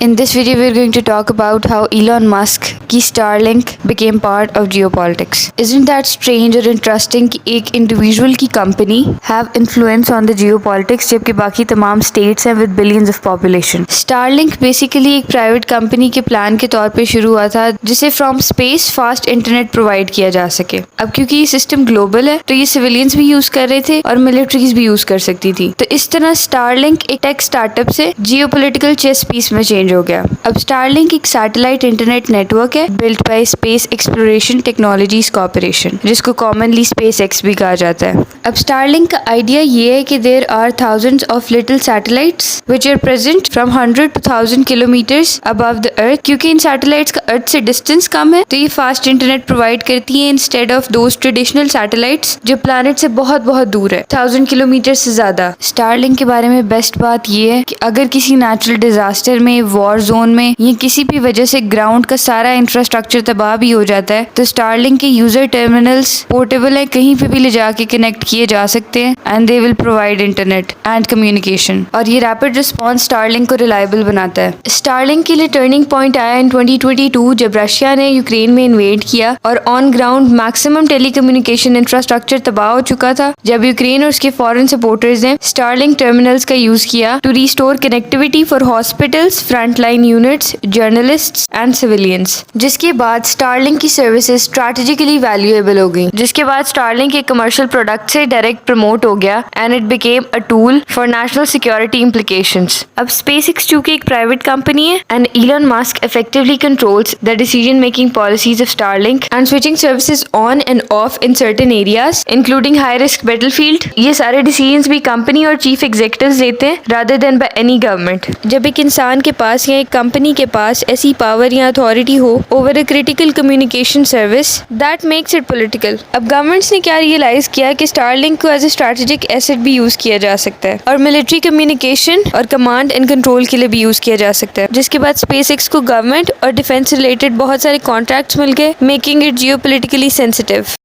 In this video, we're going to talk about how Elon Musk की Starlink became part of geopolitics. Isn't that strange or interesting कि एक individual की company have influence on the geopolitics जबकि बाकी तमाम states हैं with billions of population. Starlink basically एक private company के plan के तौर पे शुरू हुआ था जिसे from space fast internet provide किया जा सके. अब क्योंकि ये system global है तो ये civilians भी use कर रहे थे और militaries भी use कर सकती थी. तो इस तरह Starlink एक tech startup से geopolitical chess piece में change हो गया. अब Starlink एक सैटेलाइट इंटरनेट नेटवर्क है built by Space Exploration Technologies Corporation, जिसको commonly SpaceX भी कहा जाता है. अब Starlink का आइडिया ये है कि there are thousands of little satellites which are present from 100 to 1000 kilometers above the earth. क्योंकि इन सैटेलाइट्स का अर्थ से डिस्टेंस कम है तो ये फास्ट इंटरनेट प्रोवाइड करती है instead of those traditional satellites जो प्लैनेट से बहुत बहुत दूर है, 1000 किलोमीटर से ज्यादा. Starlink के बारे में बेस्ट बात ये है कि अगर किसी नेचुरल डिजास्टर में, वॉर जोन में या किसी भी वजह से ग्राउंड का सारा इंफ्रास्ट्रक्चर तबाह भी हो जाता है तो Starlink के यूजर टर्मिनल्स पोर्टेबल है, कहीं पे भी ले जाके कनेक्ट किए जा सकते हैं and they will provide internet and communication. और ये रैपिड रिस्पॉन्स Starlink को रिलायबल बनाता है. Starlink के लिए टर्निंग पॉइंट आया इन 2022 जब रशिया ने यूक्रेन में इन्वेड किया और on ground maximum telecommunication infrastructure तबाह हो चुका था. जब यूक्रेन और उसके फॉरेन सपोर्टर्स ने Starlink टर्मिनल्स का यूज किया to restore connectivity for hospitals, frontline units, journalists and civilians. जिसके बाद Starlink की सर्विसेज स्ट्रैटेजिकली वैल्यूएबल हो गई. जिसके बाद Starlink एक कमर्शियल प्रोडक्ट से डायरेक्ट प्रमोट हो गया and it became a tool for national security implications. अब SpaceX चूंकि एक प्राइवेट कंपनी है and Elon Musk effectively controls the decision making policies of Starlink and switching services on and off in certain areas including high risk battlefield. ये सारे decisions भी company और chief executives लेते हैं rather than by any government. जब एक इंसान के पास या एक कंपनी के पास ऐसी पावर या अथॉरिटी हो over a critical communication service that makes it political. अब गवर्नमेंट्स ने क्या रियलाइज किया कि Starlink को एज ए स्ट्रेटेजिक एसेट भी यूज किया जा सकता है और मिलिट्री कम्युनिकेशन और कमांड एंड कंट्रोल के लिए भी यूज किया जा सकता है. जिसके बाद SpaceX को गवर्नमेंट और डिफेंस रिलेटेड बहुत सारे कॉन्ट्रैक्ट्स मिल गए, मेकिंग इट जियोपॉलिटिकली सेंसिटिव.